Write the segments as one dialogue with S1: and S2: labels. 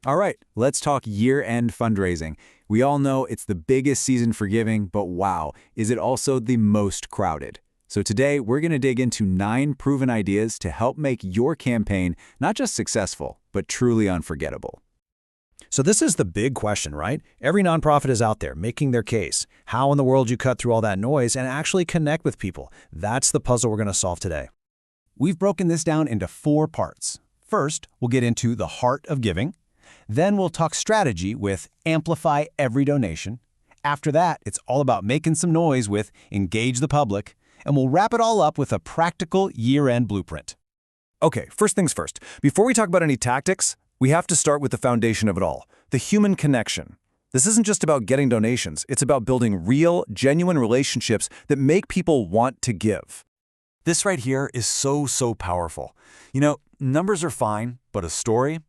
S1: All right, let's talk year-end fundraising. We all know it's the biggest season for giving, but wow, is it also the most crowded? So today, we're going to dig into 9 proven ideas to help make your campaign not just successful, but truly unforgettable.
S2: So this is the big question, right? Every nonprofit is out there making their case. How in the world you cut through all that noise and actually connect with people? That's the puzzle we're going to solve today.
S3: We've broken this down into 4 parts. First, we'll get into the heart of giving. Then we'll talk strategy with Amplify Every Donation. After that, it's all about making some noise with Engage the Public. And we'll wrap it all up with a practical year-end blueprint.
S4: Okay, first things first. Before we talk about any tactics, we have to start with the foundation of it all, the human connection. This isn't just about getting donations. It's about building real, genuine relationships that make people want to give.
S5: This right here is so powerful. You know, numbers are fine, but a story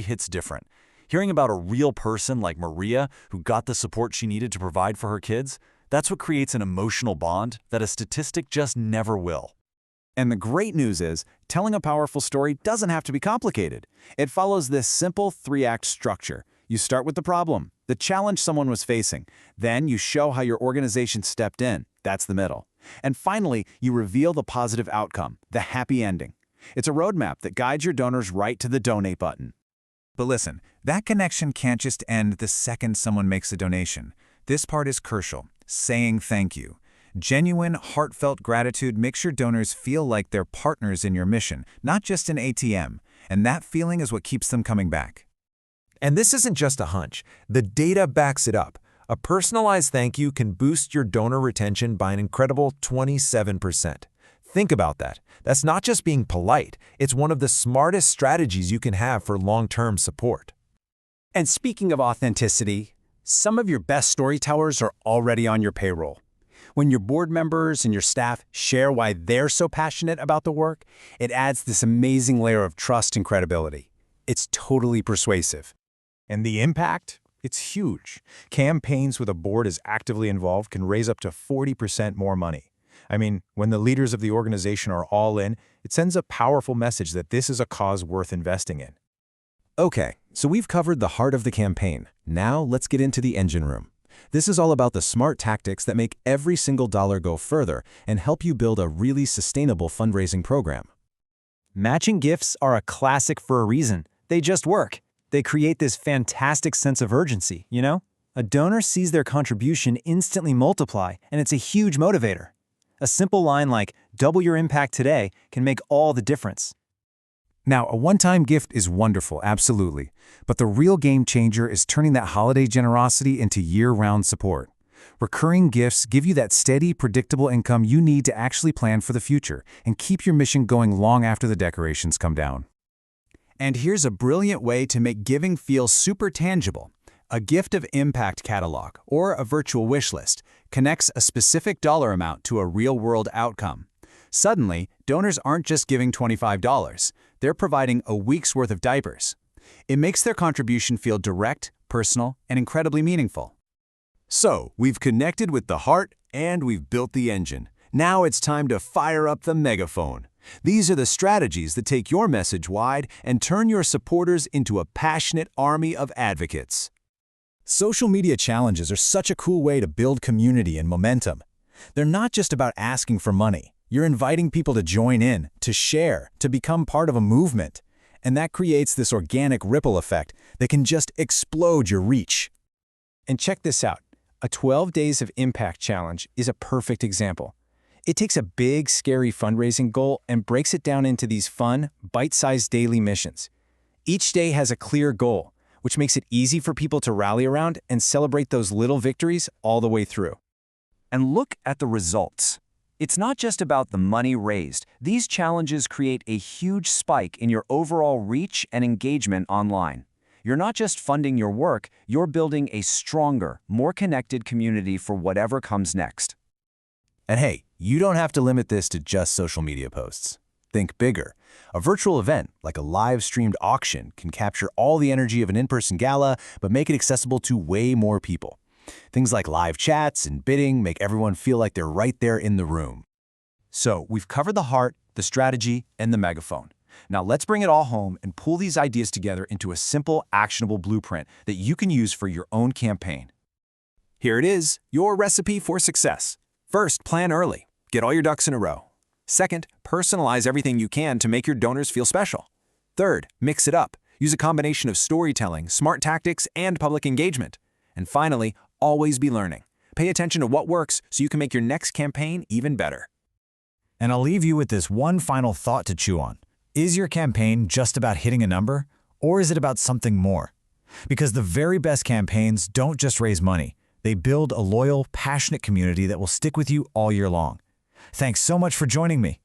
S5: hits different. Hearing about a real person like Maria who got the support she needed to provide for her kids, that's what creates an emotional bond that a statistic just never will.
S1: And the great news is, telling a powerful story doesn't have to be complicated. It follows this simple 3-act structure. You start with the problem, the challenge someone was facing. Then you show how your organization stepped in. That's the middle. And finally, you reveal the positive outcome, the happy ending. It's a roadmap that guides your donors right to the donate button. But listen, that connection can't just end the second someone makes a donation. This part is crucial, saying thank you. Genuine, heartfelt gratitude makes your donors feel like they're partners in your mission, not just an ATM. And that feeling is what keeps them coming back.
S6: And this isn't just a hunch. The data backs it up. A personalized thank you can boost your donor retention by an incredible 27%. Think about that. That's not just being polite. It's one of the smartest strategies you can have for long-term support.
S3: And speaking of authenticity, some of your best storytellers are already on your payroll. When your board members and your staff share why they're so passionate about the work, it adds this amazing layer of trust and credibility. It's totally persuasive.
S7: And the impact? It's huge. Campaigns with a board as actively involved can raise up to 40% more money. I mean, when the leaders of the organization are all in, it sends a powerful message that this is a cause worth investing in.
S2: Okay, so we've covered the heart of the campaign. Now let's get into the engine room. This is all about the smart tactics that make every single dollar go further and help you build a really sustainable fundraising program.
S8: Matching gifts are a classic for a reason. They just work. They create this fantastic sense of urgency, you know? A donor sees their contribution instantly multiply, and it's a huge motivator. A simple line like, "Double your impact today," can make all the difference.
S1: Now, a one-time gift is wonderful, absolutely. But the real game changer is turning that holiday generosity into year-round support. Recurring gifts give you that steady, predictable income you need to actually plan for the future and keep your mission going long after the decorations come down. And here's a brilliant way to make giving feel super tangible. A gift of impact catalog, or a virtual wish list, connects a specific dollar amount to a real-world outcome. Suddenly, donors aren't just giving $25. They're providing a week's worth of diapers. It makes their contribution feel direct, personal, and incredibly meaningful.
S4: So, we've connected with the heart and we've built the engine. Now it's time to fire up the megaphone. These are the strategies that take your message wide and turn your supporters into a passionate army of advocates.
S2: Social media challenges are such a cool way to build community and momentum. They're not just about asking for money. You're inviting people to join in, to share, to become part of a movement. And that creates this organic ripple effect that can just explode your reach.
S3: And check this out. A 12 Days of Impact challenge is a perfect example. It takes a big, scary fundraising goal and breaks it down into these fun, bite-sized daily missions. Each day has a clear goal, which makes it easy for people to rally around and celebrate those little victories all the way through.
S9: And look at the results. It's not just about the money raised. These challenges create a huge spike in your overall reach and engagement online. You're not just funding your work, you're building a stronger, more connected community for whatever comes next.
S2: And hey, you don't have to limit this to just social media posts. Think bigger. A virtual event, like a live-streamed auction, can capture all the energy of an in-person gala, but make it accessible to way more people. Things like live chats and bidding make everyone feel like they're right there in the room.
S3: So we've covered the heart, the strategy, and the megaphone. Now let's bring it all home and pull these ideas together into a simple, actionable blueprint that you can use for your own campaign. Here it is, your recipe for success. First, plan early. Get all your ducks in a row. Second, personalize everything you can to make your donors feel special. Third, mix it up. Use a combination of storytelling, smart tactics, and public engagement. And finally, always be learning. Pay attention to what works so you can make your next campaign even better.
S2: And I'll leave you with this one final thought to chew on. Is your campaign just about hitting a number, or is it about something more? Because the very best campaigns don't just raise money. They build a loyal, passionate community that will stick with you all year long. Thanks so much for joining me.